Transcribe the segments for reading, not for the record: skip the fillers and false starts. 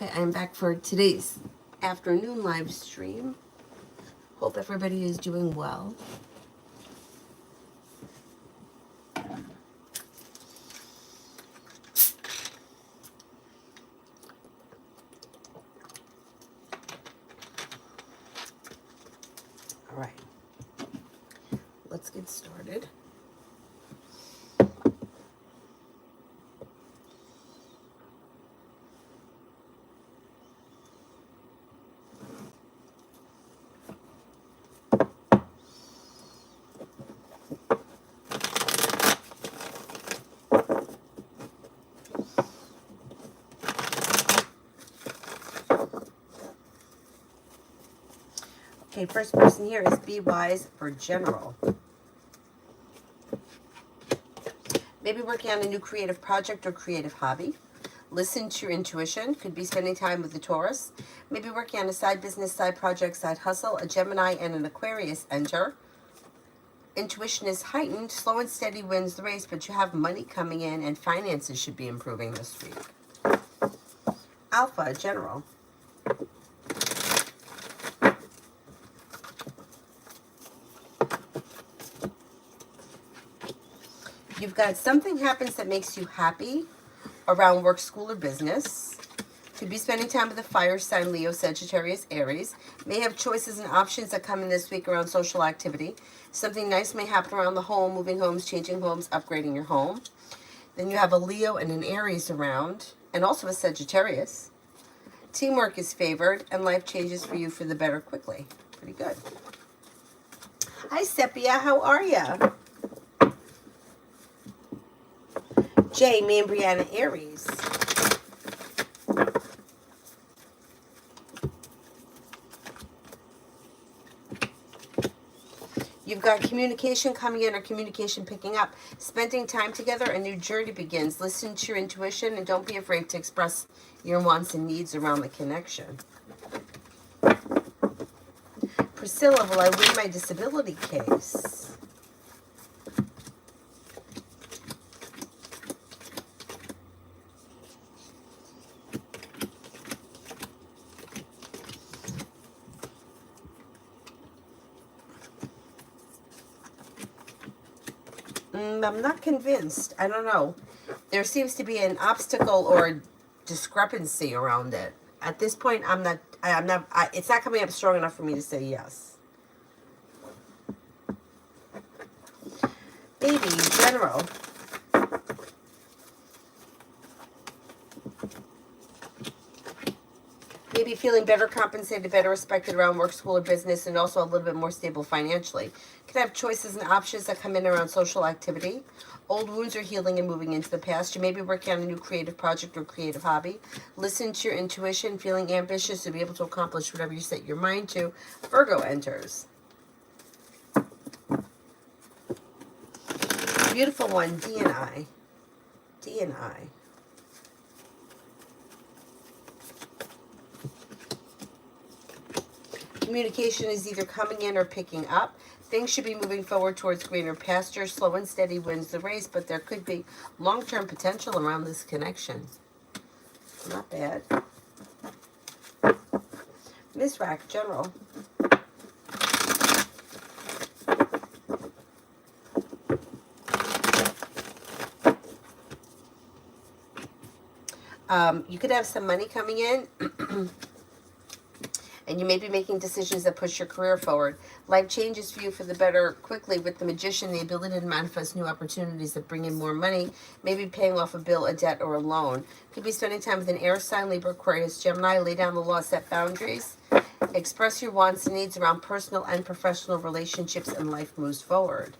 Okay, I'm back for today's afternoon live stream. Hope everybody is doing well. All right, let's get started. Okay, first person here is Be Wise for General. Maybe working on a new creative project or creative hobby. Listen to your intuition. Could be spending time with the Taurus. Maybe working on a side business, side project, side hustle. A Gemini and an Aquarius enter. Intuition is heightened. Slow and steady wins the race, but you have money coming in and finances should be improving this week. Alpha, General. You've got something happens that makes you happy around work, school, or business. Could be spending time with a fire sign, Leo, Sagittarius, Aries. May have choices and options that come in this week around social activity. Something nice may happen around the home, moving homes, changing homes, upgrading your home. Then you have a Leo and an Aries around, and also a Sagittarius. Teamwork is favored, and life changes for you for the better quickly. Pretty good. Hi, Sepia. How are you? Jay, me and Brianna, Aries. You've got communication coming in or communication picking up. Spending time together, a new journey begins. Listen to your intuition and don't be afraid to express your wants and needs around the connection. Priscilla, will I win my disability case? I'm not convinced. I don't know. There seems to be an obstacle or a discrepancy around it. At this point, it's not coming up strong enough for me to say yes. Baby, General. Maybe feeling better compensated, better respected around work, school, or business, and also a little bit more stable financially. Could have choices and options that come in around social activity. Old wounds are healing and moving into the past. You may be working on a new creative project or creative hobby. Listen to your intuition, feeling ambitious to be able to accomplish whatever you set your mind to. Virgo enters. Beautiful one, D and I. D and I. Communication is either coming in or picking up. Things should be moving forward towards greener pastures. Slow and steady wins the race, but there could be long-term potential around this connection. Not bad. Ms. Rack, General. You could have some money coming in. And you may be making decisions that push your career forward. Life changes for you for the better quickly with the Magician, the ability to manifest new opportunities that bring in more money, maybe paying off a bill, a debt, or a loan. Could be spending time with an air sign, Libra, Aquarius, Gemini. Lay down the law, set boundaries. Express your wants and needs around personal and professional relationships, and life moves forward.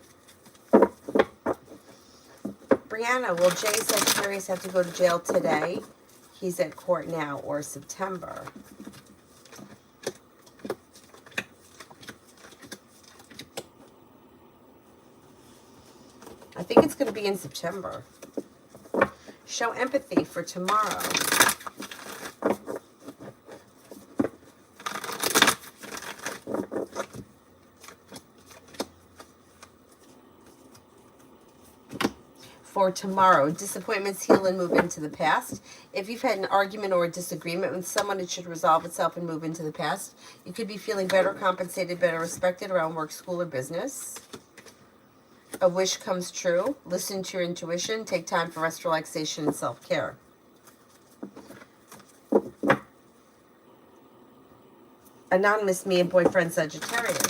Brianna, will Jay Sagittarius have to go to jail today? He's at court now, or September? I think it's going to be in September. Show empathy for tomorrow. for tomorrow. Disappointments heal and move into the past. If you've had an argument or a disagreement with someone, it should resolve itself and move into the past. You could be feeling better compensated, better respected around work, school, or business. A wish comes true. Listen to your intuition. Take time for rest, relaxation, and self-care. Anonymous, me and boyfriend Sagittarius.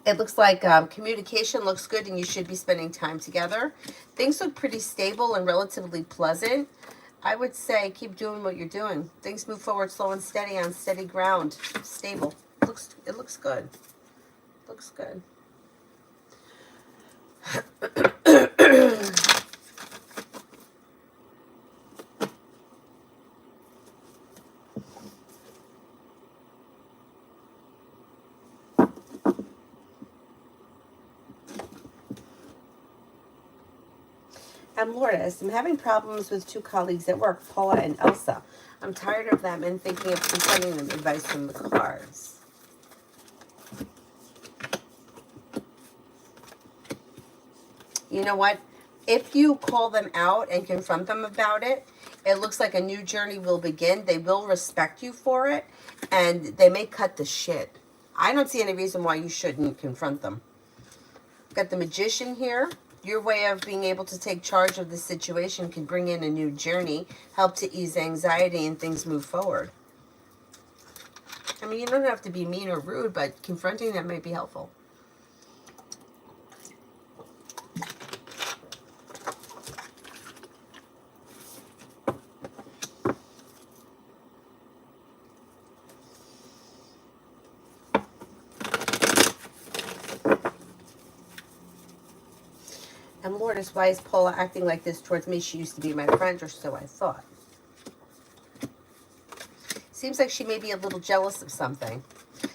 It looks like communication looks good and you should be spending time together. Things look pretty stable and relatively pleasant. I would say keep doing what you're doing. Things move forward slow and steady on steady ground. Stable. It looks good. Looks good. I'm Lourdes. I'm having problems with two colleagues at work, Paula and Elsa. I'm tired of them and thinking of sending them advice from the cards. You know what? If you call them out and confront them about it, it looks like a new journey will begin. They will respect you for it, and they may cut the shit. I don't see any reason why you shouldn't confront them. Got the Magician here. Your way of being able to take charge of the situation can bring in a new journey, help to ease anxiety, and things move forward. I mean, you don't have to be mean or rude, but confronting them may be helpful. And Lourdes, why is Paula acting like this towards me? She used to be my friend, or so I thought. Seems like she may be a little jealous of something.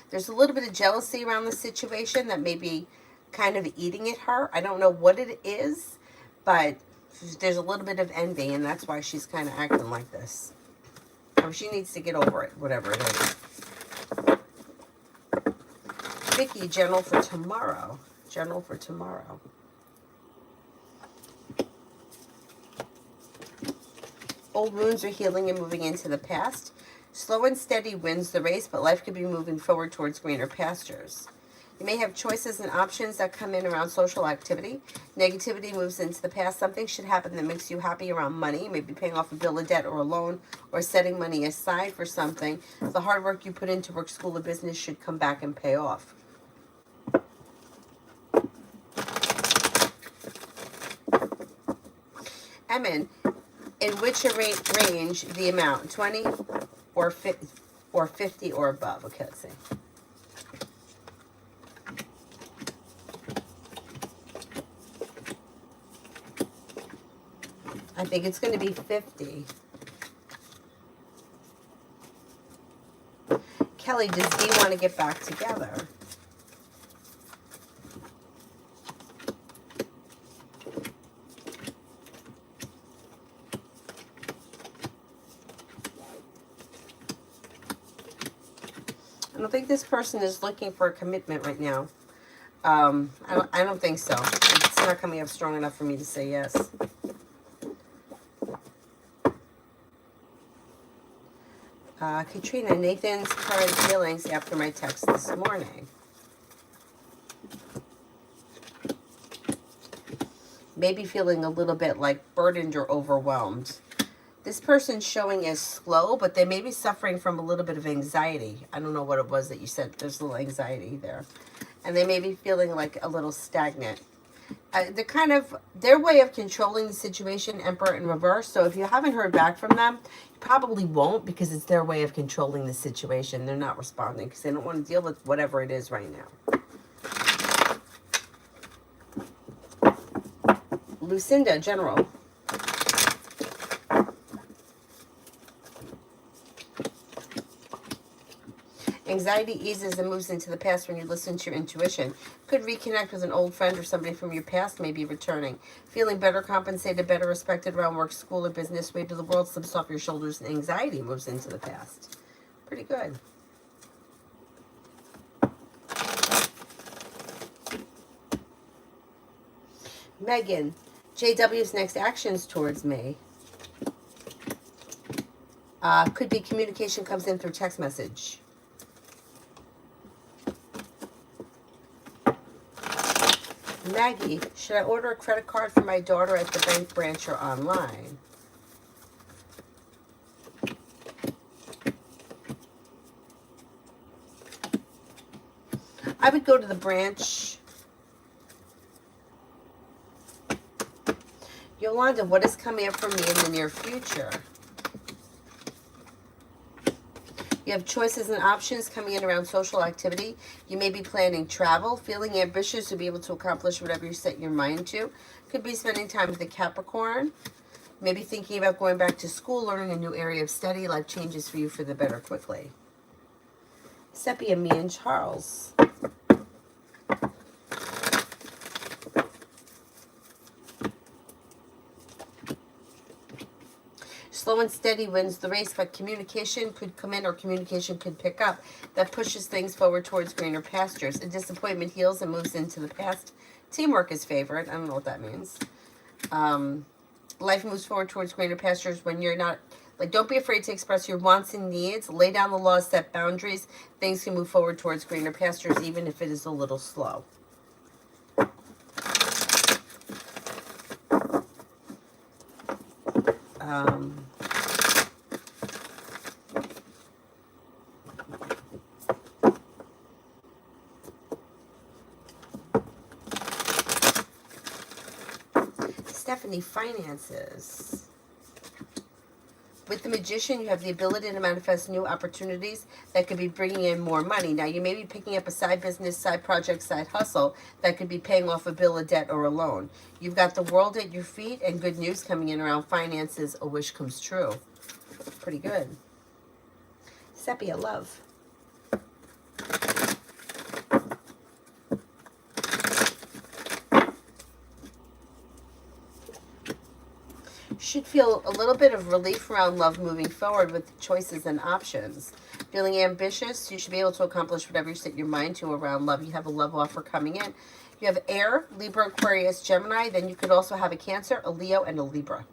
There's a little bit of jealousy around the situation that may be kind of eating at her. I don't know what it is, but there's a little bit of envy, and that's why she's kind of acting like this. Or she needs to get over it, whatever it is. Vicky, general for tomorrow. General for tomorrow. Old wounds are healing and moving into the past. Slow and steady wins the race, but life could be moving forward towards greener pastures. You may have choices and options that come in around social activity. Negativity moves into the past. Something should happen that makes you happy around money. Maybe paying off a bill of debt or a loan, or setting money aside for something. The hard work you put into work, school, or business should come back and pay off. Emin, in which range the amount? 20 or 50 or above? Okay, let's see. I think it's going to be 50. Kelly, does Dee want to get back together? I don't think this person is looking for a commitment right now. I don't think so. It's not coming up strong enough for me to say yes. Katrina, Nathan's current feelings after my text this morning. Maybe feeling a little bit like burdened or overwhelmed. This person's showing as slow, but they may be suffering from a little bit of anxiety. I don't know what it was that you said. There's a little anxiety there. And they may be feeling like a little stagnant. Their way of controlling the situation, Emperor in reverse. So if you haven't heard back from them, you probably won't, because it's their way of controlling the situation. They're not responding because they don't want to deal with whatever it is right now. Lucinda, general. Anxiety eases and moves into the past when you listen to your intuition. Could reconnect with an old friend or somebody from your past, maybe returning. Feeling better compensated, better respected around work, school, or business. Weight of the world slips off your shoulders and anxiety moves into the past. Pretty good. Megan, JW's next actions towards me. Could be communication comes in through text message. Maggie, should I order a credit card for my daughter at the bank branch or online? I would go to the branch. Yolanda, what is coming up for me in the near future? You have choices and options coming in around social activity. You may be planning travel, feeling ambitious to be able to accomplish whatever you set your mind to. Could be spending time with the Capricorn. Maybe thinking about going back to school, learning a new area of study. Life changes for you for the better quickly. Sepia, me, and Charles. Slow and steady wins the race, but communication could come in or communication could pick up. That pushes things forward towards greener pastures. A disappointment heals and moves into the past. Teamwork is favored. I don't know what that means. Life moves forward towards greener pastures when you're not, like, don't be afraid to express your wants and needs. Lay down the laws, set boundaries. Things can move forward towards greener pastures, even if it is a little slow. Stephanie, finances. With the Magician, you have the ability to manifest new opportunities that could be bringing in more money. Now, you may be picking up a side business, side project, side hustle that could be paying off a bill, a debt, or a loan. You've got the world at your feet and good news coming in around finances. A wish comes true. Pretty good. Sepia, love. Should feel a little bit of relief around love moving forward with choices and options. Feeling ambitious, you should be able to accomplish whatever you set your mind to around love. You have a love offer coming in. You have Air, Libra, Aquarius, Gemini. Then you could also have a Cancer, a Leo, and a Libra.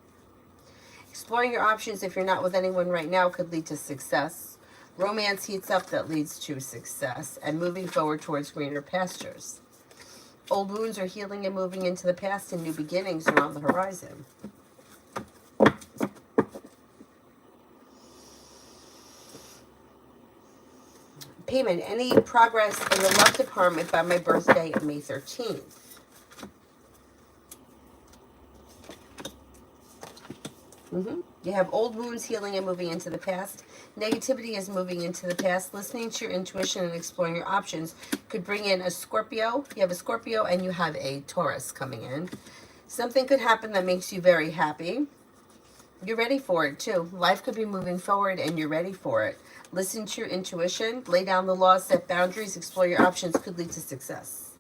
Exploring your options if you're not with anyone right now could lead to success. Romance heats up, that leads to success. And moving forward towards greener pastures. Old wounds are healing and moving into the past, and new beginnings are on the horizon. Payment, any progress in the love department by my birthday of May 13th. You have old wounds healing and moving into the past. Negativity is moving into the past. Listening to your intuition and exploring your options could bring in a Scorpio. You have a Scorpio and you have a Taurus coming in. Something could happen that makes you very happy. You're ready for it too. Life could be moving forward and you're ready for it. Listen to your intuition, lay down the laws, set boundaries, explore your options could lead to success.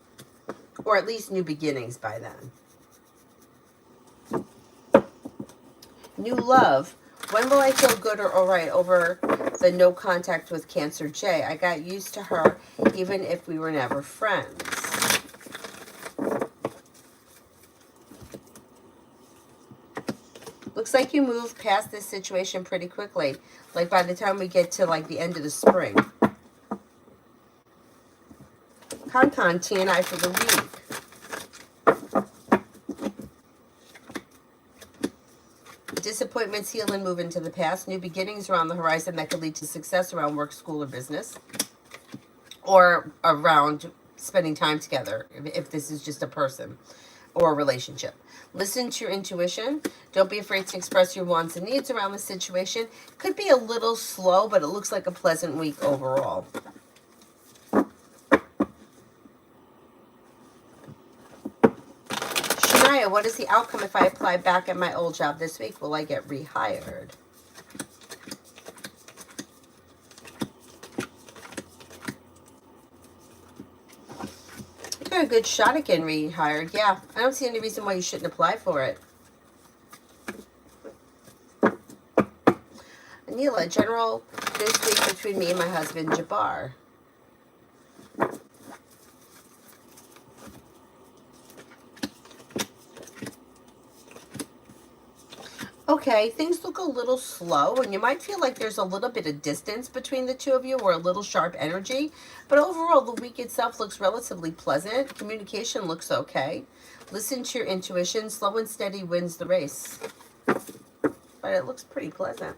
Or at least new beginnings by then. New love. When will I feel good or all right over the no contact with Cancer J? I got used to her even if we were never friends. Looks like you moved past this situation pretty quickly. Like by the time we get to like the end of the spring. Con T&I for the week. Disappointments heal and move into the past. New beginnings are on the horizon that could lead to success around work, school, or business. Or around spending time together, if this is just a person or a relationship. Listen to your intuition. Don't be afraid to express your wants and needs around the situation. Could be a little slow, but it looks like a pleasant week overall. Shania, what is the outcome if I apply back at my old job this week? Will I get rehired? got a good shot at getting rehired. Yeah, I don't see any reason why you shouldn't apply for it. Anila, general this week between me and my husband, Jabbar. Okay, things look a little slow, and you might feel like there's a little bit of distance between the two of you, or a little sharp energy. But overall, the week itself looks relatively pleasant. Communication looks okay. Listen to your intuition. Slow and steady wins the race. But it looks pretty pleasant.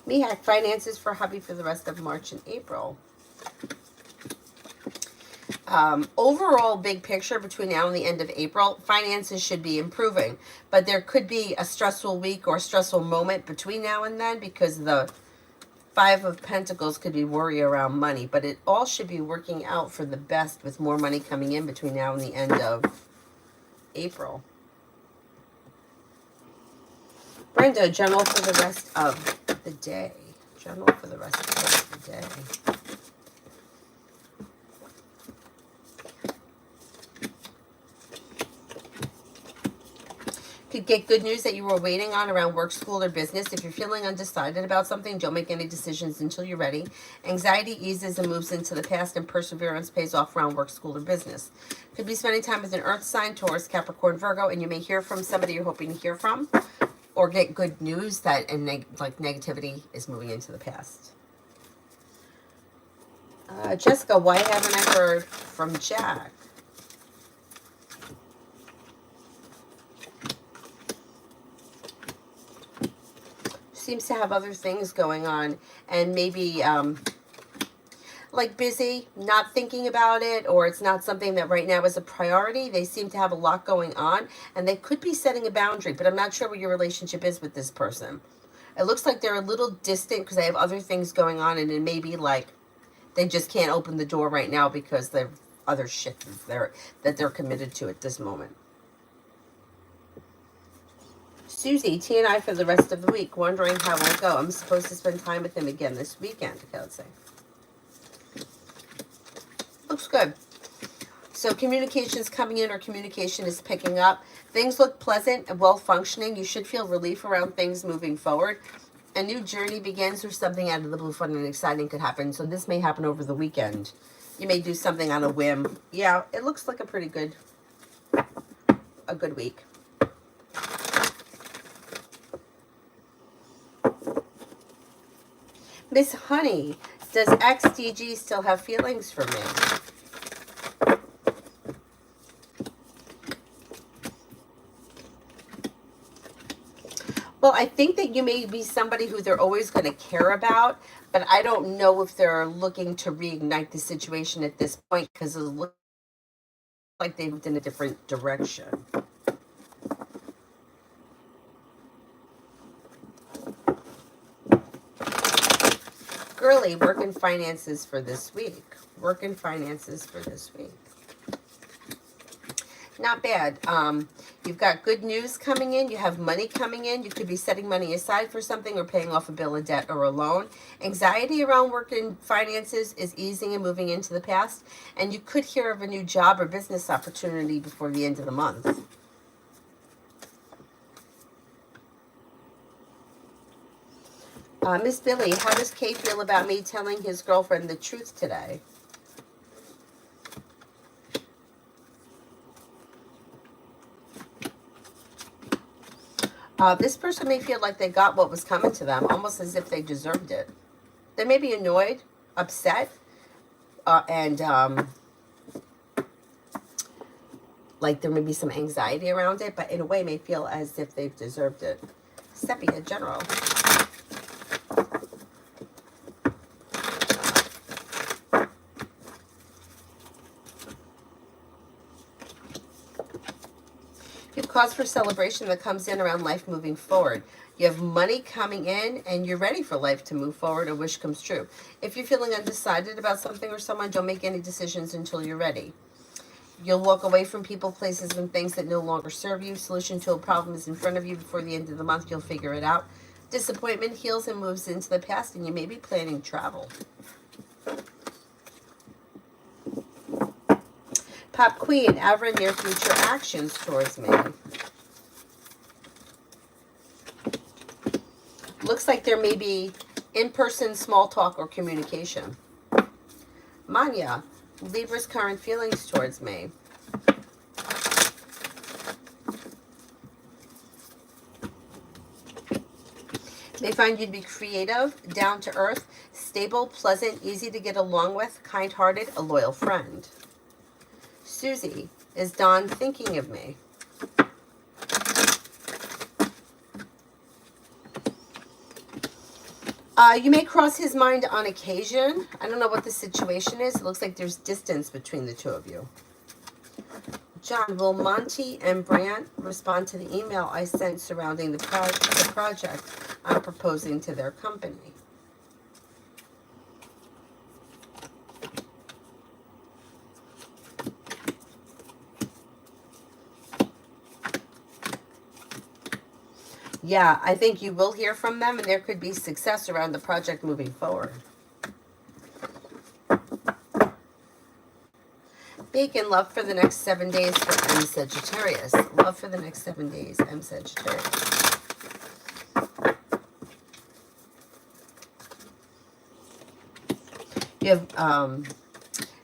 Mihak, finances for hubby for the rest of March and April. Overall, big picture between now and the end of April, finances should be improving. But there could be a stressful week or a stressful moment between now and then, because the Five of Pentacles could be worry around money. But it all should be working out for the best, with more money coming in between now and the end of April. Brenda, general for the rest of the day. General for the rest of the day. Could get good news that you were waiting on around work, school, or business. If you're feeling undecided about something, don't make any decisions until you're ready. Anxiety eases and moves into the past, and perseverance pays off around work, school, or business. Could be spending time with an earth sign, Taurus, Capricorn, Virgo, and you may hear from somebody you're hoping to hear from, or get good news that negativity is moving into the past. Jessica, why haven't I heard from Jack? Seems to have other things going on, and maybe like busy, not thinking about it, or it's not something that right now is a priority. They seem to have a lot going on, and they could be setting a boundary, but I'm not sure what your relationship is with this person. It looks like they're a little distant because they have other things going on, and it may be like they just can't open the door right now because they have other shit that they're committed to at this moment. Susie, T and I for the rest of the week, wondering how it'll go. I'm supposed to spend time with him again this weekend, I would say. Looks good. So communication's coming in, or communication is picking up. Things look pleasant and well-functioning. You should feel relief around things moving forward. A new journey begins, or something out of the blue, fun and exciting could happen. So this may happen over the weekend. You may do something on a whim. Yeah, it looks like a good week. Miss Honey, does XDG still have feelings for me? Well, I think that you may be somebody who they're always going to care about, but I don't know if they're looking to reignite the situation at this point, because it looks like they've moved in a different direction. Girly, work and finances for this week. Work and finances for this week. Not bad. You've got good news coming in. You have money coming in. You could be setting money aside for something, or paying off a bill of debt or a loan. Anxiety around work and finances is easing and moving into the past. And you could hear of a new job or business opportunity before the end of the month. Miss Billy, how does Kay feel about me telling his girlfriend the truth today? This person may feel like they got what was coming to them, almost as if they deserved it. They may be annoyed, upset, and like there may be some anxiety around it, but in a way may feel as if they've deserved it. Sepia, general. You have cause for celebration that comes in around life moving forward. You have money coming in, and you're ready for life to move forward. A wish comes true. If you're feeling undecided about something or someone, don't make any decisions until you're ready. You'll walk away from people, places, and things that no longer serve you. Solution to a problem is in front of you. Before the end of the month, you'll figure it out. Disappointment heals and moves into the past, and you may be planning travel. Pop Queen, ever near future actions towards me. Looks like there may be in-person small talk or communication. Manya, Libra's current feelings towards me. They find you to be creative, down to earth, stable, pleasant, easy to get along with, kind-hearted, a loyal friend. Susie, is Don thinking of me? You may cross his mind on occasion. I don't know what the situation is. It looks like there's distance between the two of you. John, will Monty and Brant respond to the email I sent surrounding the project I'm proposing to their company? Yeah, I think you will hear from them, and there could be success around the project moving forward. Bacon, love for the next 7 days for M Sagittarius. Love for the next 7 days, M Sagittarius. You have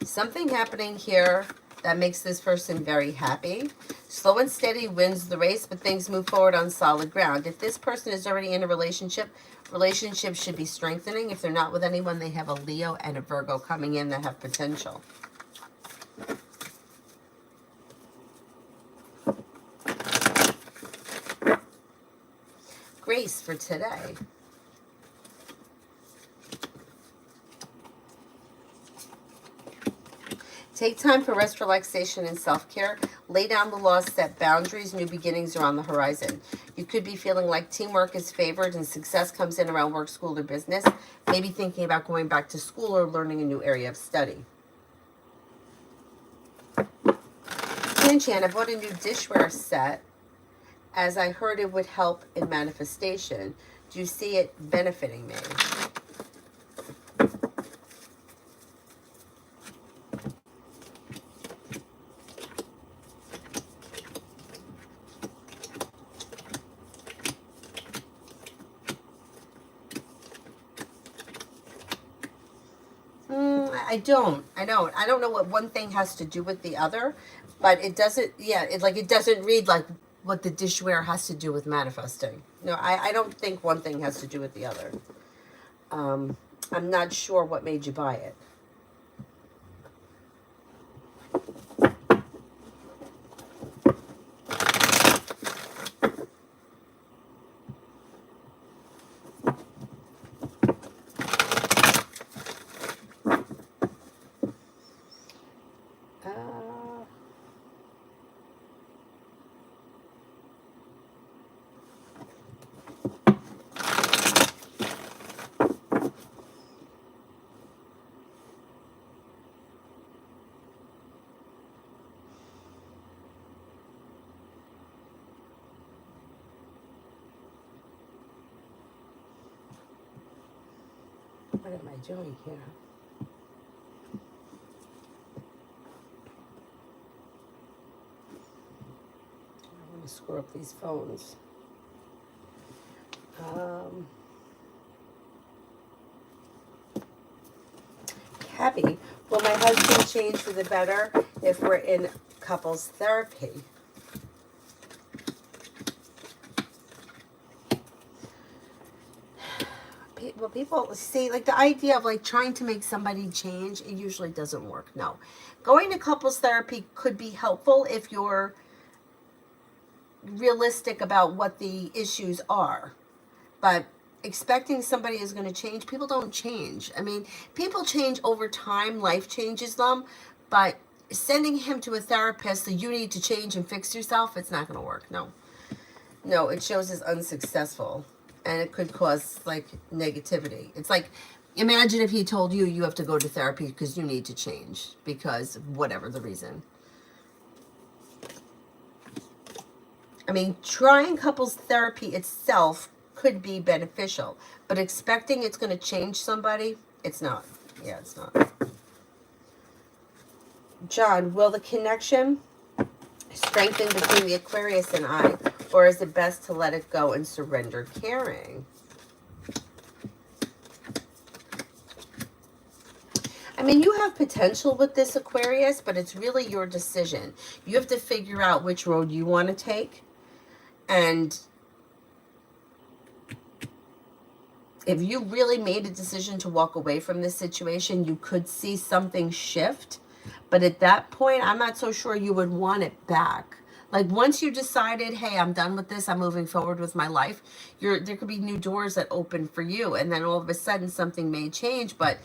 something happening here that makes this person very happy. Slow and steady wins the race, but things move forward on solid ground. If this person is already in a relationship, relationships should be strengthening. If they're not with anyone, they have a Leo and a Virgo coming in that have potential. Grace for today. Take time for rest, relaxation, and self-care. Lay down the law, set boundaries. New beginnings are on the horizon. You could be feeling like teamwork is favored and success comes in around work, school, or business. Maybe thinking about going back to school or learning a new area of study. Tinchan, I bought a new dishware set as I heard it would help in manifestation. Do you see it benefiting me? I don't know what one thing has to do with the other, but it doesn't, yeah, it doesn't read like what the dishware has to do with manifesting. No, I don't think one thing has to do with the other. I'm not sure what made you buy it. What am I doing here? I want to screw up these phones. Happy. Will my husband change for the better if we're in couples therapy? Well, people see, like, the idea of like trying to make somebody change, it usually doesn't work. No. Going to couples therapy could be helpful if you're realistic about what the issues are. But expecting somebody is going to change, people don't change. I mean, people change over time, life changes them, but sending him to a therapist that you need to change and fix yourself, it's not going to work. No. No, it shows as unsuccessful. And it could cause, like, negativity. It's like, imagine if he told you you have to go to therapy because you need to change. Because of whatever the reason. I mean, trying couples therapy itself could be beneficial, but expecting it's going to change somebody, it's not. Yeah, it's not. John, will the connection strengthen between the Aquarius and I, or is it best to let it go and surrender caring? I mean, you have potential with this Aquarius, but it's really your decision. You have to figure out which road you want to take. And if you really made a decision to walk away from this situation, you could see something shift. But at that point, I'm not so sure you would want it back. Like once you decided, hey, I'm done with this, I'm moving forward with my life, there could be new doors that open for you. And then all of a sudden something may change, but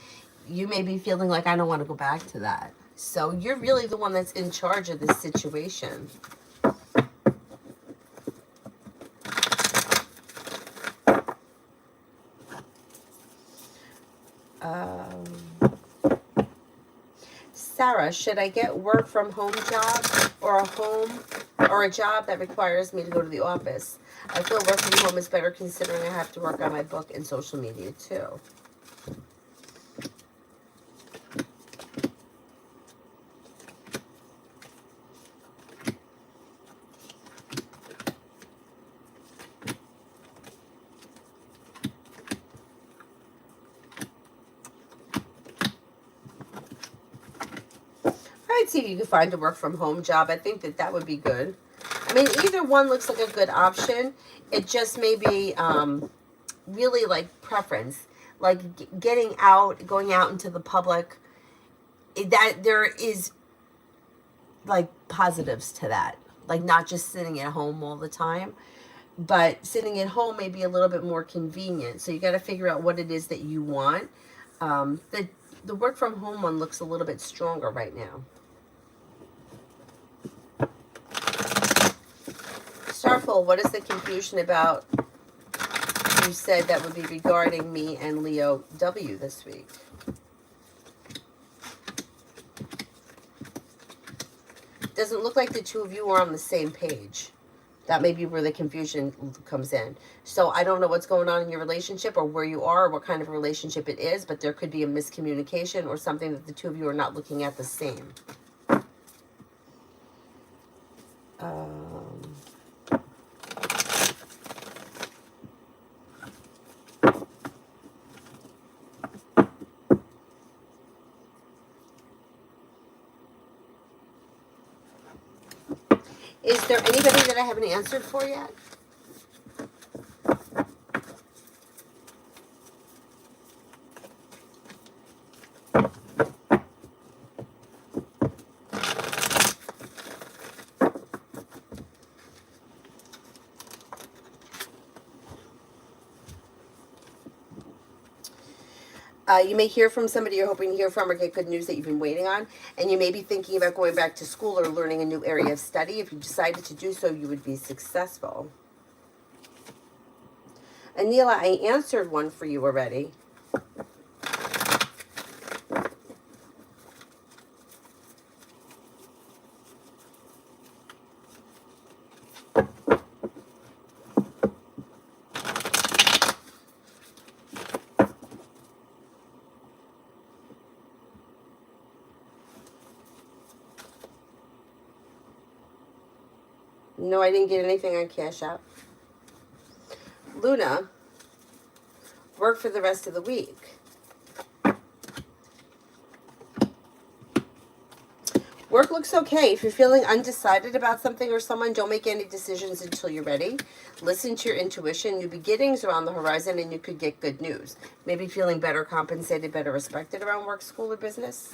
you may be feeling like, I don't want to go back to that. So you're really the one that's in charge of this situation. Sarah, should I get work from home job or a job that requires me to go to the office? I feel work from home is better considering I have to work on my book and social media too. I'd see if you could find a work from home job. I think that would be good. I mean, either one looks like a good option. It just may be really like preference, like getting out, going out into the public. That there is like positives to that, like not just sitting at home all the time, but sitting at home may be a little bit more convenient. So you got to figure out what it is that you want. The work from home one looks a little bit stronger right now. Starful, what is the confusion about? You said that would be regarding me and Leo W this week. Doesn't look like the two of you are on the same page. That may be where the confusion comes in. So I don't know what's going on in your relationship or where you are or what kind of relationship it is, but there could be a miscommunication or something that the two of you are not looking at the same. Is there anybody that I haven't answered for yet? You may hear from somebody you're hoping to hear from or get good news that you've been waiting on. And you may be thinking about going back to school or learning a new area of study. If you decided to do so, you would be successful. Anila, I answered one for you already. No, I didn't get anything on Cash App. Luna, work for the rest of the week. Work looks okay. If you're feeling undecided about something or someone, don't make any decisions until you're ready. Listen to your intuition. New beginnings are on the horizon and you could get good news. Maybe feeling better compensated, better respected around work, school, or business.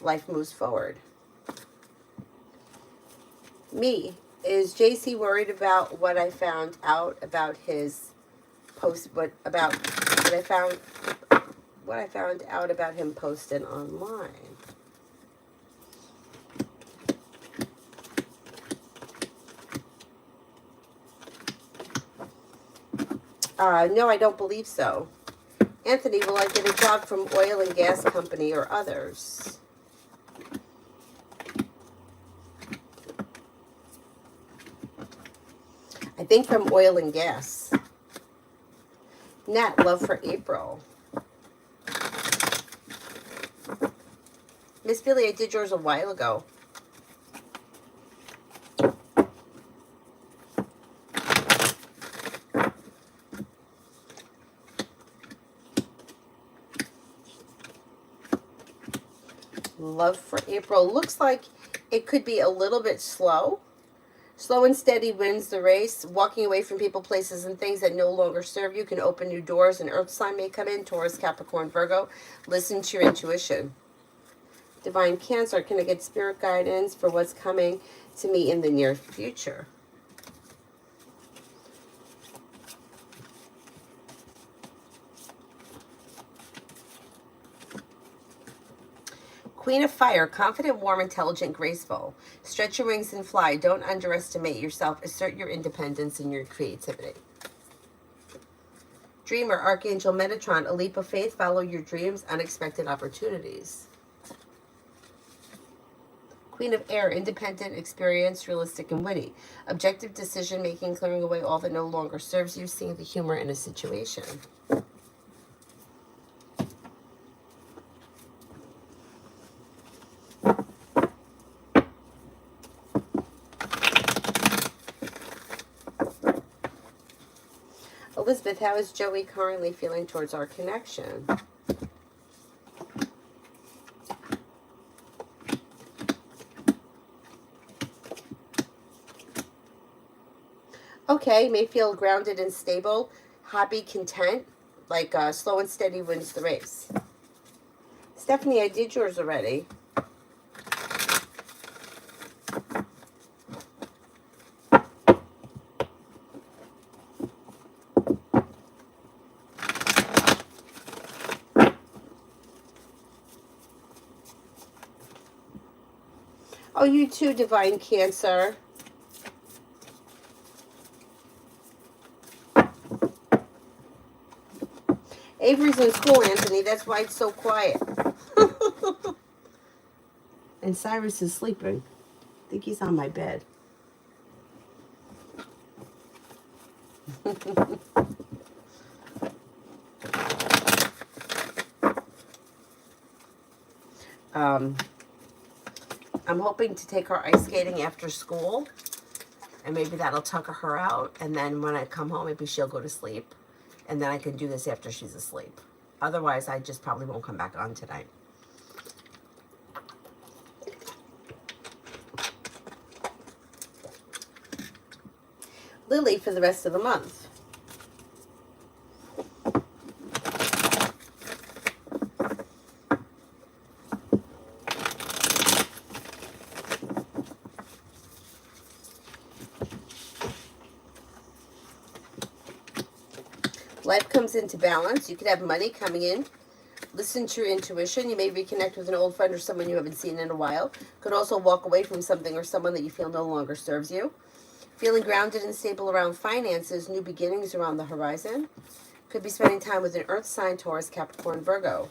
Life moves forward. Me, is JC worried about what I found out about his post? What I found out about him posting online? No, I don't believe so. Anthony, will I get a job from oil and gas company or others? I think from oil and gas. Nat, love for April. Miss Billy, I did yours a while ago. Love for April. Looks like it could be a little bit slow. Slow and steady wins the race. Walking away from people, places, and things that no longer serve you can open new doors. An earth sign may come in. Taurus, Capricorn, Virgo. Listen to your intuition. Divine Cancer, can I get spirit guidance for what's coming to me in the near future? Queen of Fire, confident, warm, intelligent, graceful. Stretch your wings and fly. Don't underestimate yourself. Assert your independence and your creativity. Dreamer, Archangel Metatron, a leap of faith. Follow your dreams, unexpected opportunities. Queen of Air, independent, experienced, realistic, and witty. Objective decision making, clearing away all that no longer serves you, seeing the humor in a situation. Elizabeth, how is Joey currently feeling towards our connection? Okay, may feel grounded and stable, happy, content, like slow and steady wins the race. Stephanie, I did yours already. Oh, you too, Divine Cancer. Avery's in school, Anthony. That's why it's so quiet. And Cyrus is sleeping. I think he's on my bed. I'm hoping to take her ice skating after school, and maybe that'll tucker her out, and then when I come home, maybe she'll go to sleep, and then I can do this after she's asleep. Otherwise, I just probably won't come back on tonight. Lily for the rest of the month. Life comes into balance. You could have money coming in. Listen to your intuition. You may reconnect with an old friend or someone you haven't seen in a while. Could also walk away from something or someone that you feel no longer serves you. Feeling grounded and stable around finances. New beginnings around the horizon. Could be spending time with an earth sign, Taurus, Capricorn, Virgo.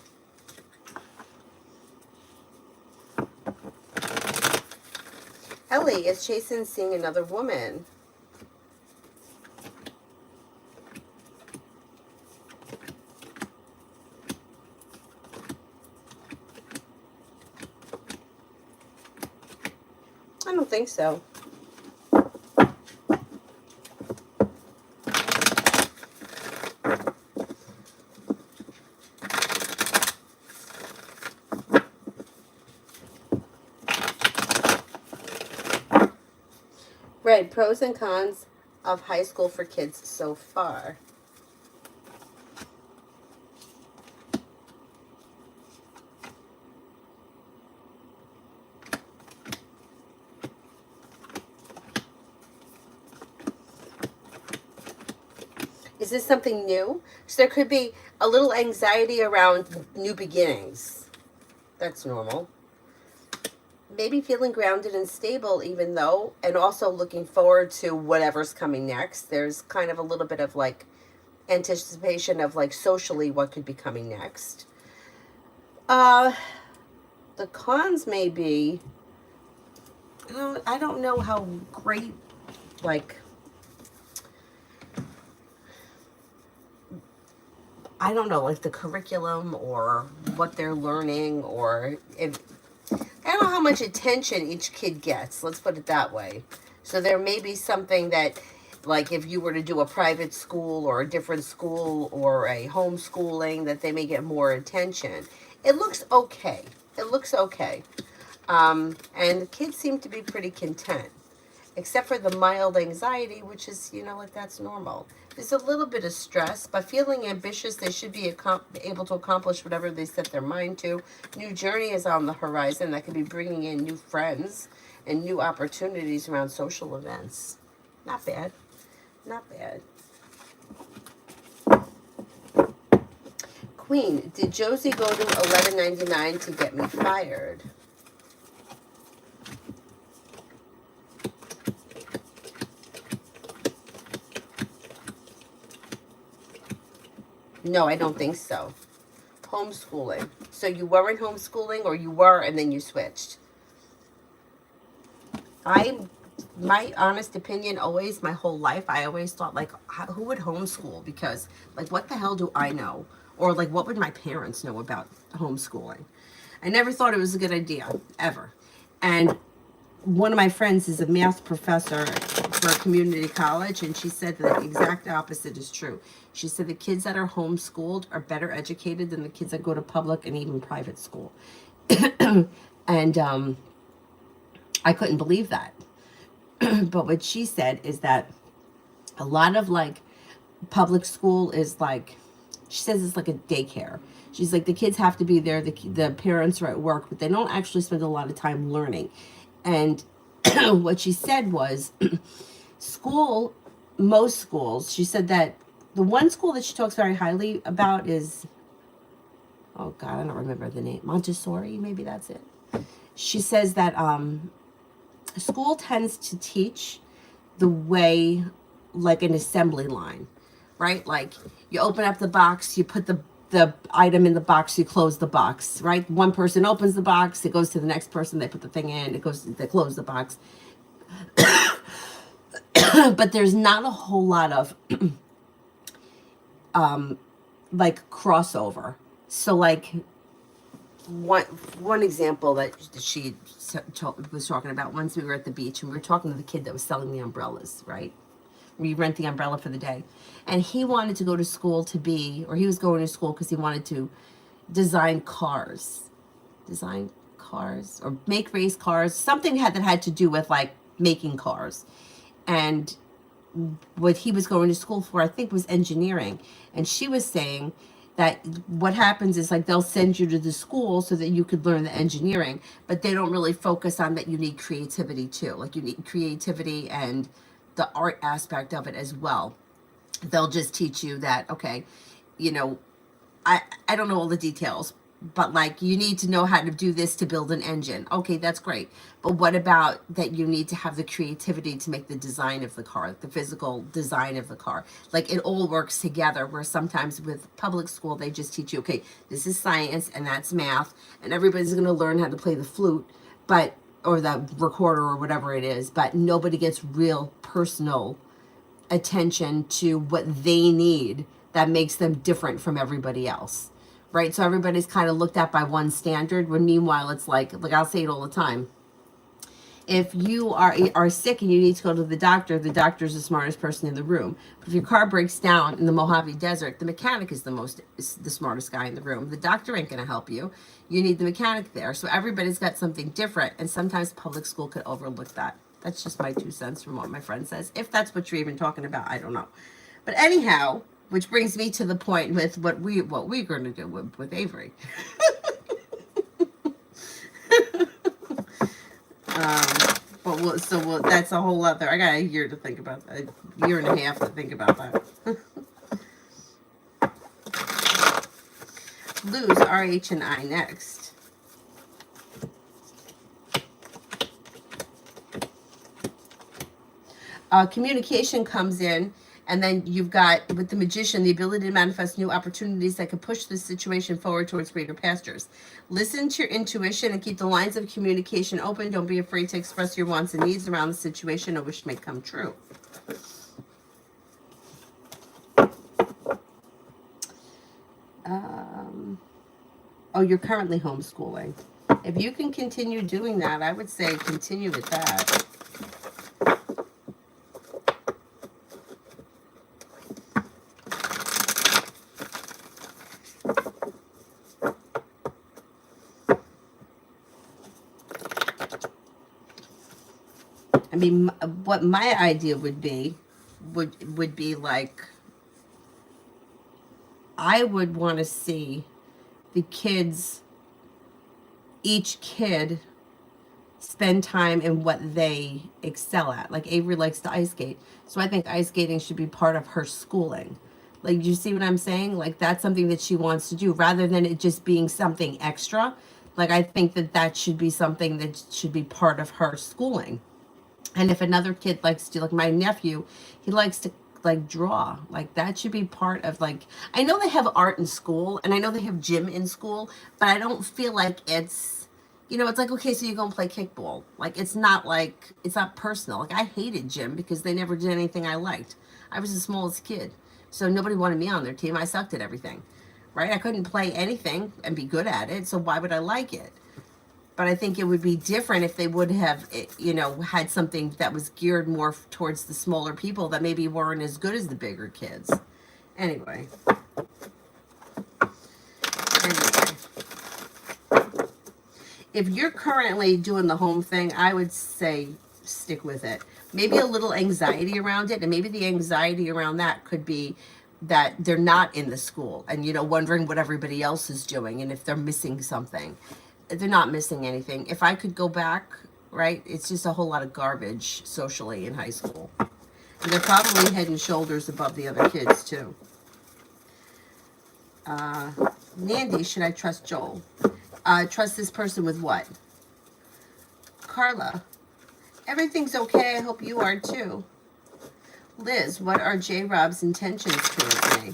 Ellie is chasing seeing another woman. I don't think so. Red, pros and cons of high school for kids so far. Is this something new? So there could be a little anxiety around new beginnings. That's normal. Maybe feeling grounded and stable even though, and also looking forward to whatever's coming next. There's kind of a little bit of like anticipation of like socially what could be coming next. The cons may be, I don't know how great, like, I don't know, like the curriculum or what they're learning, or if I don't know how much attention each kid gets. Let's put it that way. So there may be something that, like if you were to do a private school or a different school or a homeschooling, that they may get more attention. It looks okay. It looks okay. And the kids seem to be pretty content, except for the mild anxiety, which is, like that's normal. There's a little bit of stress, but feeling ambitious, they should be able to accomplish whatever they set their mind to. New journey is on the horizon that could be bringing in new friends and new opportunities around social events. Not bad. Not bad. Queen, did Josie go to 11.99 to get me fired? No, I don't think so. Homeschooling. So you weren't homeschooling, or you were and then you switched? My honest opinion, always, my whole life, I always thought, like, who would homeschool? Because, like, what the hell do I know? Or, like, what would my parents know about homeschooling? I never thought it was a good idea, ever. And one of my friends is a math professor for a community college, and she said the exact opposite is true. She said the kids that are homeschooled are better educated than the kids that go to public and even private school. And I couldn't believe that. But what she said is that a lot of, like, public school is like, she says it's like a daycare. She's like, the kids have to be there, the parents are at work, but they don't actually spend a lot of time learning. And what she said was, most schools, she said that the one school that she talks very highly about is, oh God, I don't remember the name, Montessori, maybe that's it. She says that school tends to teach the way, like an assembly line, right? Like, you open up the box, you put the item in the box, you close the box, right? One person opens the box, it goes to the next person, they put the thing in, they close the box. But there's not a whole lot of like crossover. So, like, one example that she was talking about, once we were at the beach and we were talking to the kid that was selling the umbrellas, right? We rent the umbrella for the day. And he wanted to go to school he was going to school because he wanted to design cars, or make race cars, something that had to do with, like, making cars. And what he was going to school for, I think, was engineering. And she was saying that what happens is, like, they'll send you to the school so that you could learn the engineering, but they don't really focus on that you need creativity too. Like, you need creativity and the art aspect of it as well. They'll just teach you that, okay, I don't know all the details, but, like, you need to know how to do this to build an engine. Okay, that's great. But what about that you need to have the creativity to make the design of the car, the physical design of the car? Like, it all works together, where sometimes with public school, they just teach you, okay, this is science and that's math, and everybody's going to learn how to play the flute, or the recorder or whatever it is, but nobody gets real personal attention to what they need that makes them different from everybody else. Right? So everybody's kind of looked at by one standard, when meanwhile it's like I'll say it all the time. If you are sick and you need to go to the doctor's the smartest person in the room. But if your car breaks down in the Mojave Desert, the mechanic is the smartest guy in the room. The doctor ain't going to help you. You need the mechanic there. So everybody's got something different, and sometimes public school could overlook that. That's just my 2 cents from what my friend says. If that's what you're even talking about, I don't know. But anyhow, which brings me to the point with what we're going to do with Avery. That's a whole other. I got a year to think about that. A year and a half to think about that. Lose RH and I next. Communication comes in. And then you've got, with the Magician, the ability to manifest new opportunities that could push the situation forward towards greater pastures. Listen to your intuition and keep the lines of communication open. Don't be afraid to express your wants and needs around the situation or wish may come true. Oh, you're currently homeschooling. If you can continue doing that, I would say continue with that. I mean, what my idea would be, would be like, I would want to see the kids, each kid, spend time in what they excel at. Like Avery likes to ice skate, so I think ice skating should be part of her schooling. Like, do you see what I'm saying? Like, that's something that she wants to do rather than it just being something extra. Like, I think that that should be something that should be part of her schooling. And if another kid likes to, like my nephew, he likes to like draw. Like that should be part of, like, I know they have art in school and I know they have gym in school, but I don't feel like it's, it's like, okay, so you're going to play kickball. Like, it's not like, it's not personal. Like, I hated gym because they never did anything I liked. I was the smallest kid. So nobody wanted me on their team. I sucked at everything, right? I couldn't play anything and be good at it. So why would I like it? But I think it would be different if they would have, had something that was geared more towards the smaller people that maybe weren't as good as the bigger kids. Anyway. If you're currently doing the home thing, I would say stick with it. Maybe a little anxiety around it, and maybe the anxiety around that could be that they're not in the school and, wondering what everybody else is doing and if they're missing something. They're not missing anything. If I could go back, right, it's just a whole lot of garbage socially in high school. And they're probably head and shoulders above the other kids, too. Nandy, should I trust Joel? Trust this person with what? Carla, everything's okay. I hope you are, too. Liz, what are J-Rob's intentions towards me?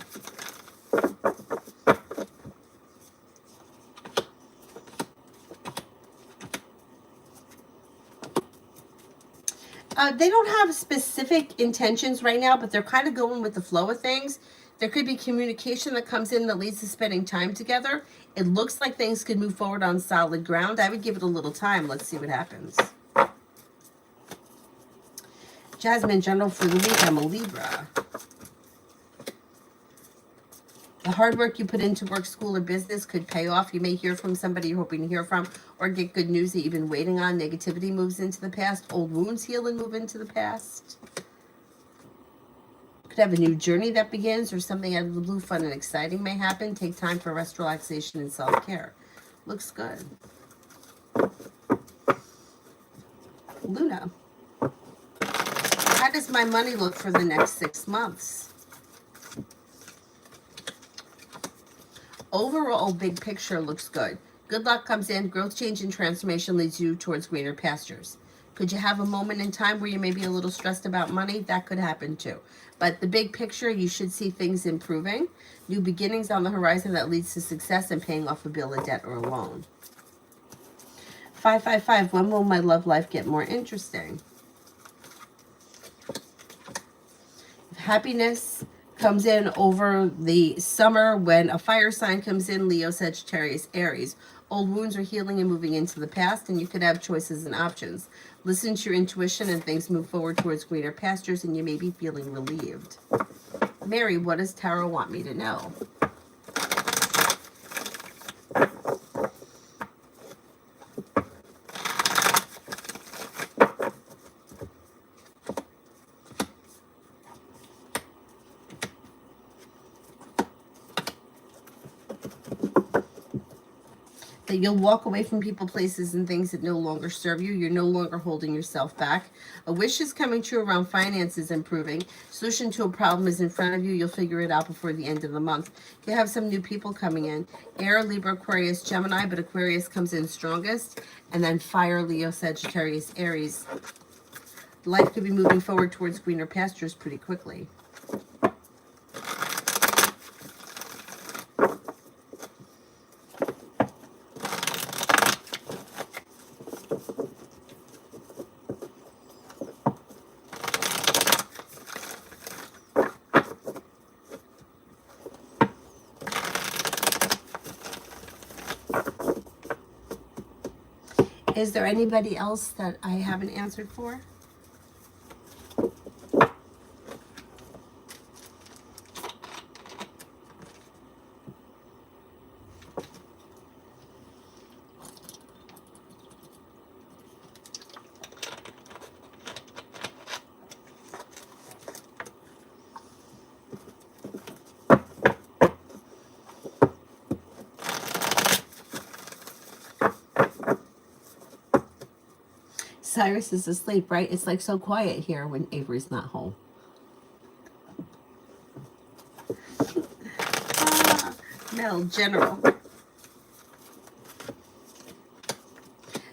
They don't have specific intentions right now, but they're kind of going with the flow of things. There could be communication that comes in that leads to spending time together. It looks like things could move forward on solid ground. I would give it a little time. Let's see what happens. Jasmine, general for the week, I'm a Libra. The hard work you put into work, school, or business could pay off. You may hear from somebody you're hoping to hear from or get good news that you've been waiting on. Negativity moves into the past. Old wounds heal and move into the past. Could have a new journey that begins or something out of the blue, fun and exciting may happen. Take time for rest, relaxation, and self-care. Looks good. Luna. How does my money look for the next 6 months? Overall, big picture looks good. Good luck comes in. Growth, change, and transformation leads you towards greener pastures. Could you have a moment in time where you may be a little stressed about money? That could happen too. But the big picture, you should see things improving. New beginnings on the horizon that leads to success and paying off a bill, a debt, or a loan. 555, when will my love life get more interesting? Happiness comes in over the summer when a fire sign comes in, Leo, Sagittarius, Aries. Old wounds are healing and moving into the past, and you could have choices and options. Listen to your intuition and things move forward towards greener pastures, and you may be feeling relieved. Mary, what does Tarot want me to know? That you'll walk away from people, places, and things that no longer serve you. You're no longer holding yourself back. A wish is coming true around finances improving. Solution to a problem is in front of you. You'll figure it out before the end of the month. You have some new people coming in. Air, Libra, Aquarius, Gemini, but Aquarius comes in strongest. And then Fire, Leo, Sagittarius, Aries. Life could be moving forward towards greener pastures pretty quickly. Is there anybody else that I haven't answered for? Cyrus is asleep, right? It's like so quiet here when Avery's not home. Mel, general.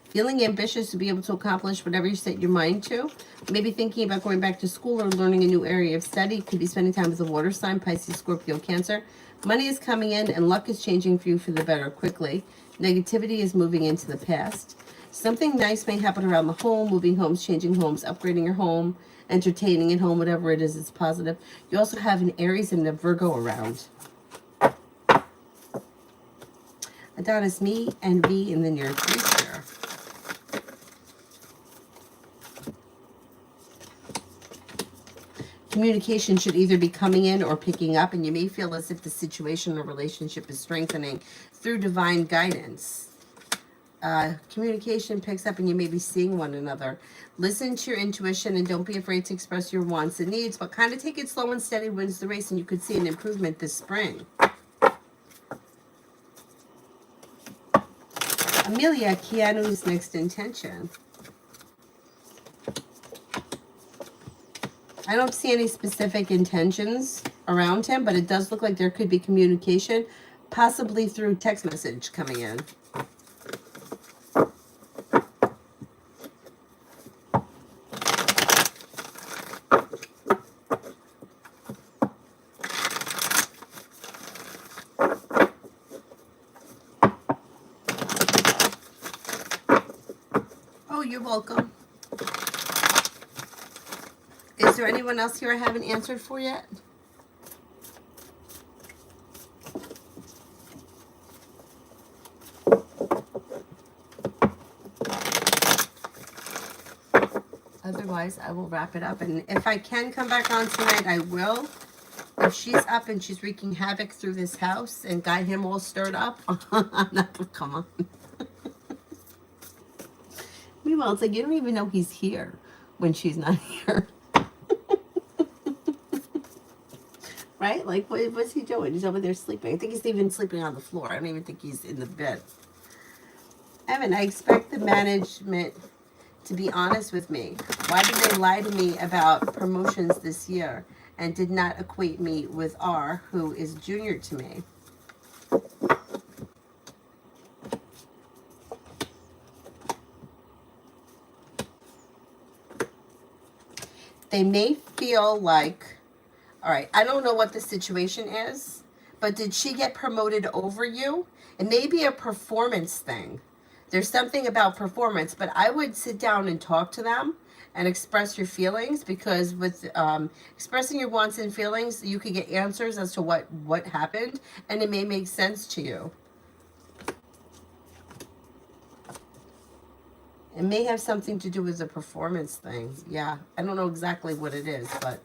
Feeling ambitious to be able to accomplish whatever you set your mind to. Maybe thinking about going back to school or learning a new area of study. Could be spending time with a water sign, Pisces, Scorpio, Cancer. Money is coming in and luck is changing for you for the better quickly. Negativity is moving into the past. Something nice may happen around the home, moving homes, changing homes, upgrading your home, entertaining at home, whatever it is, it's positive. You also have an Aries and a Virgo around. Adonis, me and V in the near future. Communication should either be coming in or picking up, and you may feel as if the situation or relationship is strengthening through divine guidance. Communication picks up and you may be seeing one another. Listen to your intuition and don't be afraid to express your wants and needs, but kind of take it slow and steady wins the race, and you could see an improvement this spring. Amelia, Keanu's next intention. I don't see any specific intentions around him, but it does look like there could be communication, possibly through text message coming in. Oh, you're welcome. Is there anyone else here I haven't answered for yet? Otherwise, I will wrap it up. And if I can come back on tonight, I will. If she's up and she's wreaking havoc through this house and got him all stirred up, I'm not going to come on. Meanwhile, it's like you don't even know he's here when she's not here. Right? Like, what's he doing? He's over there sleeping. I think he's even sleeping on the floor. I don't even think he's in the bed. Evan, I expect the management to be honest with me. Why did they lie to me about promotions this year and did not equate me with R, who is junior to me? They may feel like, all right, I don't know what the situation is, but did she get promoted over you? It may be a performance thing. There's something about performance, but I would sit down and talk to them and express your feelings, because with expressing your wants and feelings, you could get answers as to what happened, and it may make sense to you. It may have something to do with the performance thing. Yeah, I don't know exactly what it is, but...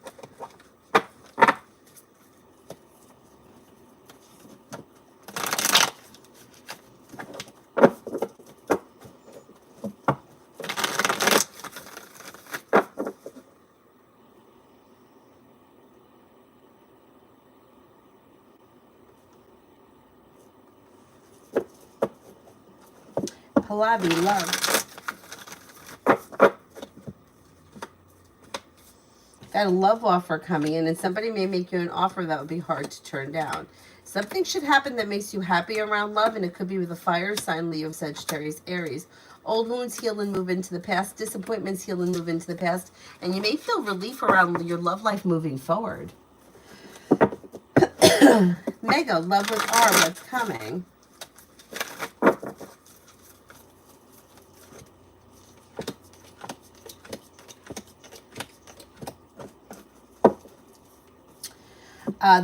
Pallavi, love. Got a love offer coming in, and somebody may make you an offer that would be hard to turn down. Something should happen that makes you happy around love, and it could be with a fire sign, Leo, Sagittarius, Aries. Old wounds heal and move into the past. Disappointments heal and move into the past. And you may feel relief around your love life moving forward. Mega, love with R, what's coming?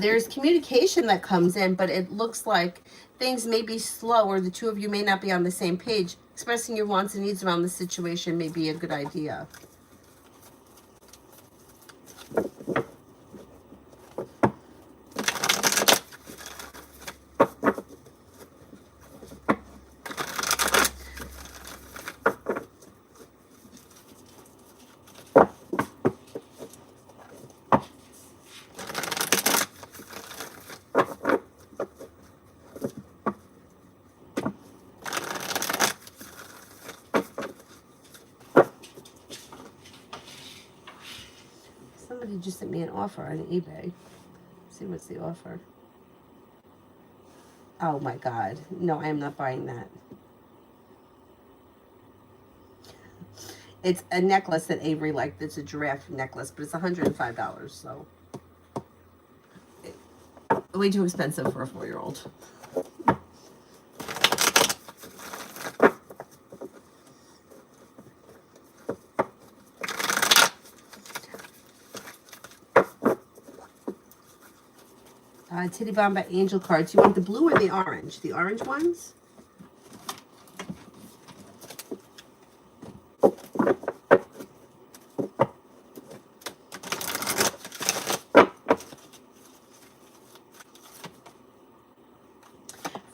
There's communication that comes in, but it looks like things may be slow, or the two of you may not be on the same page, expressing your wants and needs around the situation may be a good idea. Somebody just sent me an offer on eBay. Let's see what's the offer. Oh my God. No, I am not buying that. It's a necklace that Avery liked. It's a giraffe necklace, but it's $105. So way too expensive for a 4-year-old. Titty Bomb by Angel Cards. You want the blue or the orange? The orange ones?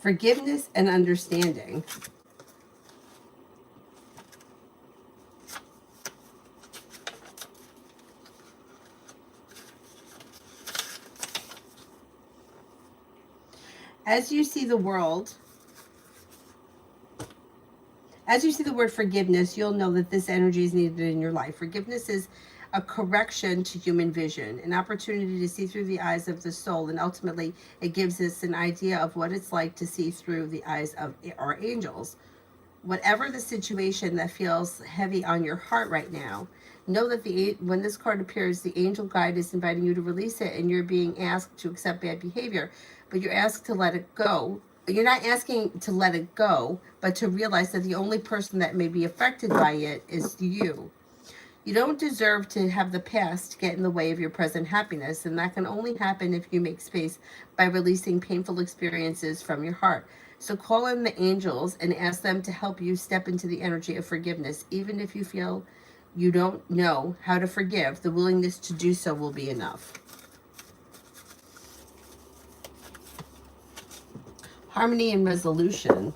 Forgiveness and understanding. As you see the word forgiveness, you'll know that this energy is needed in your life. Forgiveness is a correction to human vision, an opportunity to see through the eyes of the soul, and ultimately it gives us an idea of what it's like to see through the eyes of our angels. Whatever the situation that feels heavy on your heart right now, know that when this card appears, the angel guide is inviting you to release it, and you're being asked to accept bad behavior, but you're asked to let it go. You're not asking to let it go, but to realize that the only person that may be affected by it is you. You don't deserve to have the past get in the way of your present happiness, and that can only happen if you make space by releasing painful experiences from your heart. So call in the angels and ask them to help you step into the energy of forgiveness. Even if you feel you don't know how to forgive, the willingness to do so will be enough. Harmony and resolution.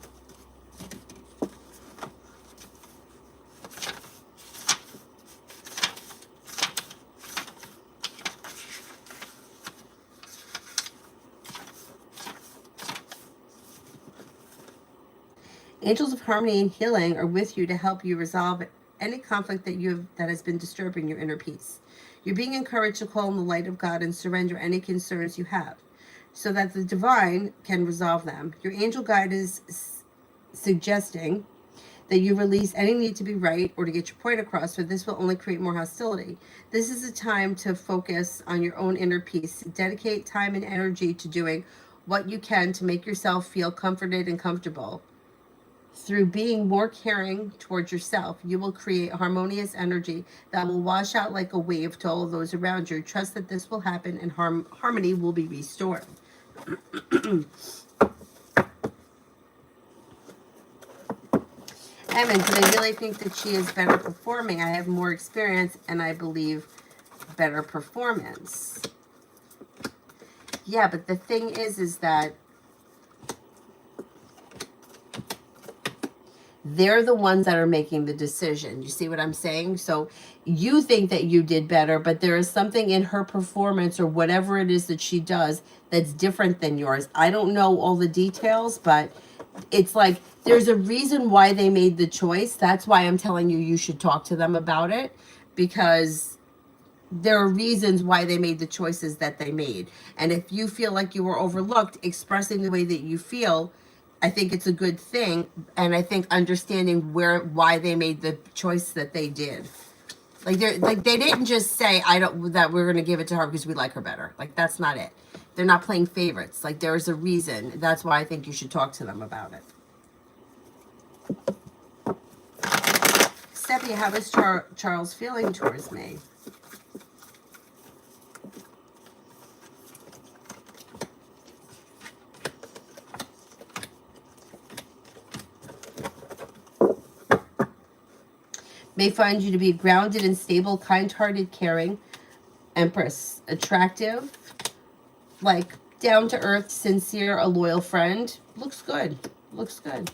Angels of harmony and healing are with you to help you resolve any conflict that has been disturbing your inner peace. You're being encouraged to call on the light of God and surrender any concerns you have, so that the divine can resolve them. Your angel guide is suggesting that you release any need to be right or to get your point across, or this will only create more hostility. This is a time to focus on your own inner peace. Dedicate time and energy to doing what you can to make yourself feel comforted and comfortable. Through being more caring towards yourself, you will create harmonious energy that will wash out like a wave to all of those around you. Trust that this will happen and harmony will be restored. Evan, do they really think that she is better performing? I have more experience and I believe better performance. Yeah, but the thing is that they're the ones that are making the decision. You see what I'm saying? So you think that you did better, but there is something in her performance or whatever it is that she does that's different than yours. I don't know all the details, but it's like there's a reason why they made the choice. That's why I'm telling you, you should talk to them about it, because there are reasons why they made the choices that they made. And if you feel like you were overlooked, expressing the way that you feel, I think it's a good thing. And I think understanding why they made the choice that they did. Like they didn't just say that we're going to give it to her because we like her better. Like that's not it. They're not playing favorites. Like there's a reason. That's why I think you should talk to them about it. Stephanie, how is Charles feeling towards me? May find you to be grounded and stable, kind-hearted, caring, Empress. Attractive, like down-to-earth, sincere, a loyal friend. Looks good. Looks good.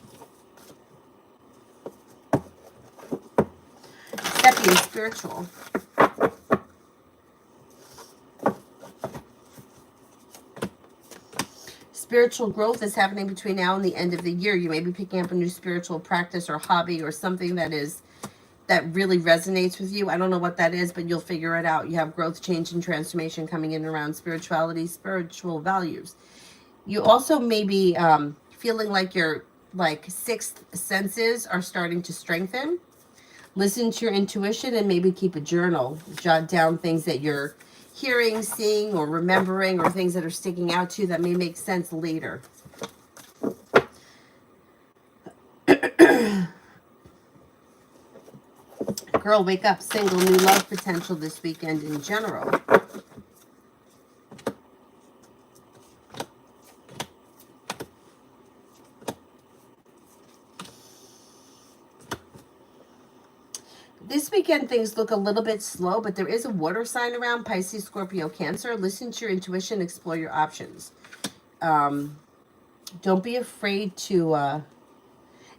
Steppy and spiritual. Spiritual growth is happening between now and the end of the year. You may be picking up a new spiritual practice or hobby or something that really resonates with you. I don't know what that is, but you'll figure it out. You have growth, change, and transformation coming in around spirituality, spiritual values. You also may be feeling like your sixth senses are starting to strengthen. Listen to your intuition and maybe keep a journal. Jot down things that you're hearing, seeing, or remembering, or things that are sticking out to you that may make sense later. Girl, wake up. Single, new love potential this weekend in general. This weekend, things look a little bit slow, but there is a water sign around, Pisces, Scorpio, Cancer. Listen to your intuition, explore your options. Don't be afraid to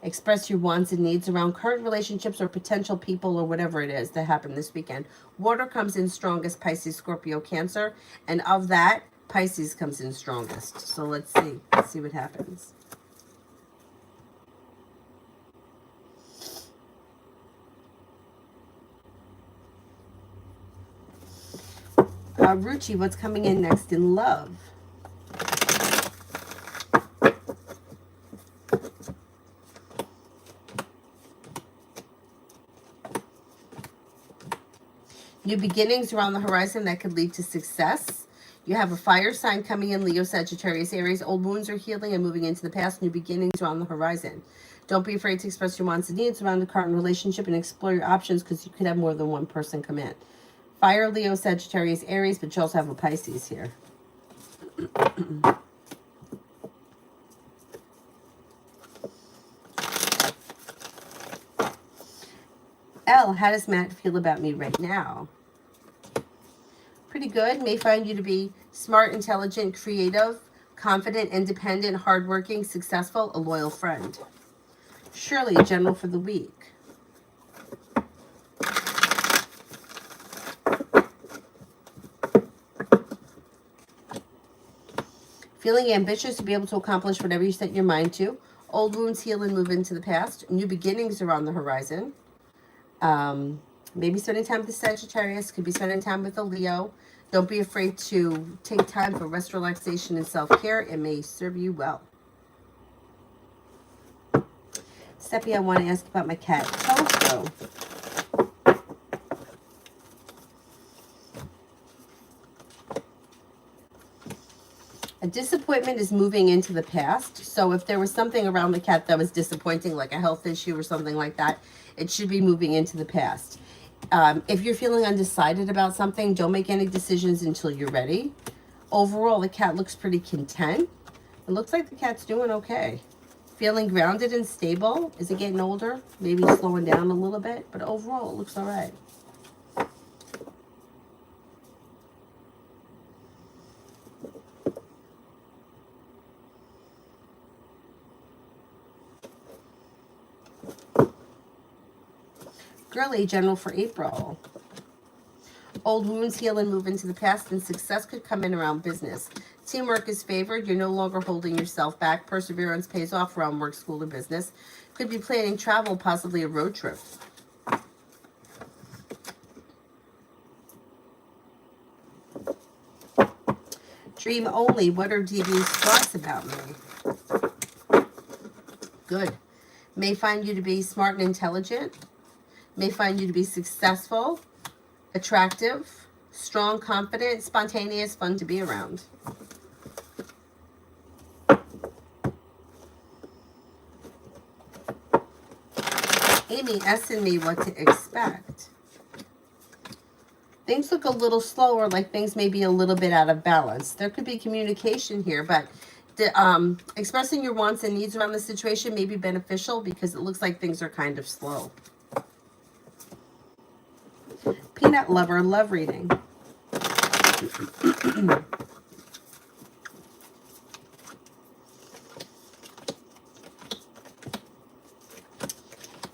express your wants and needs around current relationships or potential people or whatever it is that happened this weekend. Water comes in strongest, Pisces, Scorpio, Cancer. And of that, Pisces comes in strongest. So let's see. Let's see what happens. Ruchi, what's coming in next in love? New beginnings are on the horizon that could lead to success. You have a fire sign coming in, Leo, Sagittarius, Aries. Old wounds are healing and moving into the past. New beginnings are on the horizon. Don't be afraid to express your wants and needs around the current relationship and explore your options because you could have more than one person come in. Fire, Leo, Sagittarius, Aries, but you also have a Pisces here. Elle, how does Matt feel about me right now? Pretty good. May find you to be smart, intelligent, creative, confident, independent, hardworking, successful, a loyal friend. Shirley, general for the week. Feeling ambitious to be able to accomplish whatever you set your mind to. Old wounds heal and move into the past. New beginnings are on the horizon. Maybe spending time with the Sagittarius. Could be spending time with a Leo. Don't be afraid to take time for rest, relaxation, and self-care. It may serve you well. Steppy, I want to ask about my cat, Toto. A disappointment is moving into the past. So if there was something around the cat that was disappointing, like a health issue or something like that, it should be moving into the past. If you're feeling undecided about something, don't make any decisions until you're ready. Overall, the cat looks pretty content. It looks like the cat's doing okay. Feeling grounded and stable. Is it getting older? Maybe slowing down a little bit, but overall, it looks all right. Girly, general for April. Old wounds heal and move into the past, and success could come in around business. Teamwork is favored. You're no longer holding yourself back. Perseverance pays off around work, school, or business. Could be planning travel, possibly a road trip. Dream only. What are DB's thoughts about me? Good. May find you to be smart and intelligent. May find you to be successful, attractive, strong, confident, spontaneous, fun to be around. Amy, asking me what to expect. Things look a little slower, like things may be a little bit out of balance. There could be communication here, but expressing your wants and needs around the situation may be beneficial because it looks like things are kind of slow. Peanut Lover, love reading.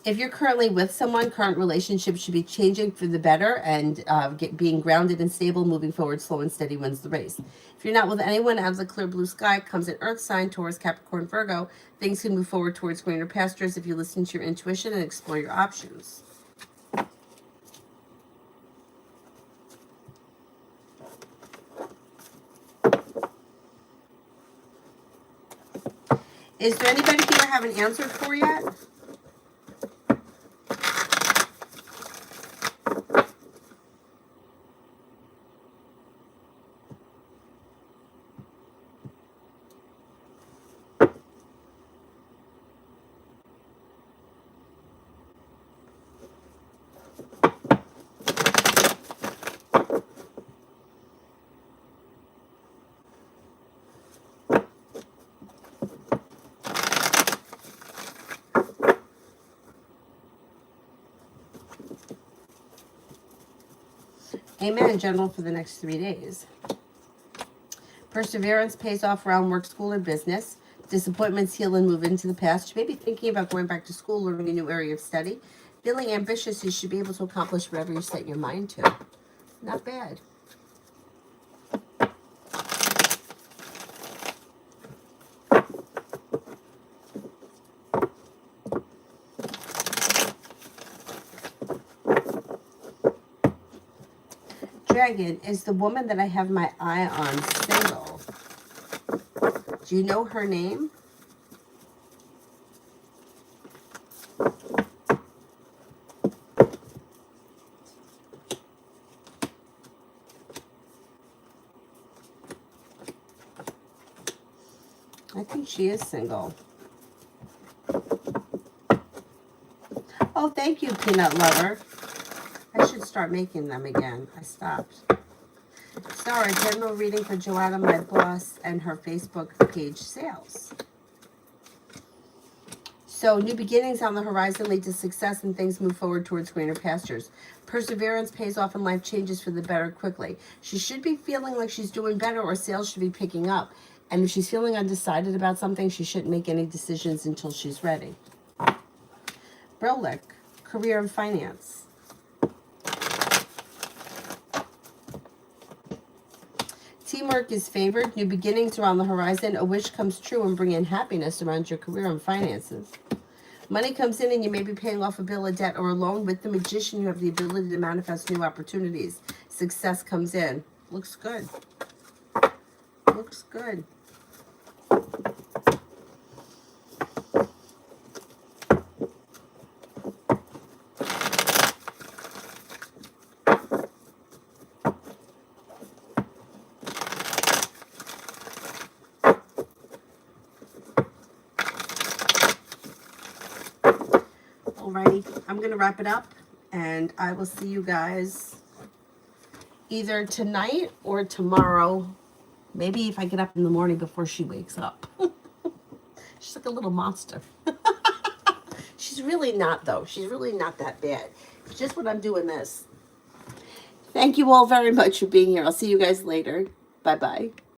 If you're currently with someone, current relationships should be changing for the better and being grounded and stable, moving forward, slow and steady wins the race. If you're not with anyone, out of the clear blue sky comes an earth sign, Taurus, Capricorn, Virgo. Things can move forward towards greener pastures if you listen to your intuition and explore your options. Is there anybody here I haven't answered for yet? Amen, General, for the next 3 days. Perseverance pays off around work, school, or business. Disappointments heal and move into the past. You may be thinking about going back to school, learning a new area of study. Feeling ambitious, you should be able to accomplish whatever you set your mind to. Not bad. Dragon, is the woman that I have my eye on single? Do you know her name? I think she is single. Oh, thank you, Peanut Lover. I should start making them again. I stopped. Sorry, general reading for Joanna, my boss, and her Facebook page sales. So, new beginnings on the horizon lead to success and things move forward towards greener pastures. Perseverance pays off and life changes for the better quickly. She should be feeling like she's doing better or sales should be picking up. And if she's feeling undecided about something, she shouldn't make any decisions until she's ready. Brolick, career and finance. Teamwork is favored. New beginnings are on the horizon. A wish comes true and bring in happiness around your career and finances. Money comes in and you may be paying off a bill, a debt, or a loan. With the Magician, you have the ability to manifest new opportunities. Success comes in. Looks good. Looks good. Alrighty, I'm going to wrap it up, and I will see you guys either tonight or tomorrow. Maybe if I get up in the morning before she wakes up. She's like a little monster. She's really not, though. She's really not that bad. It's just when I'm doing this. Thank you all very much for being here. I'll see you guys later. Bye-bye.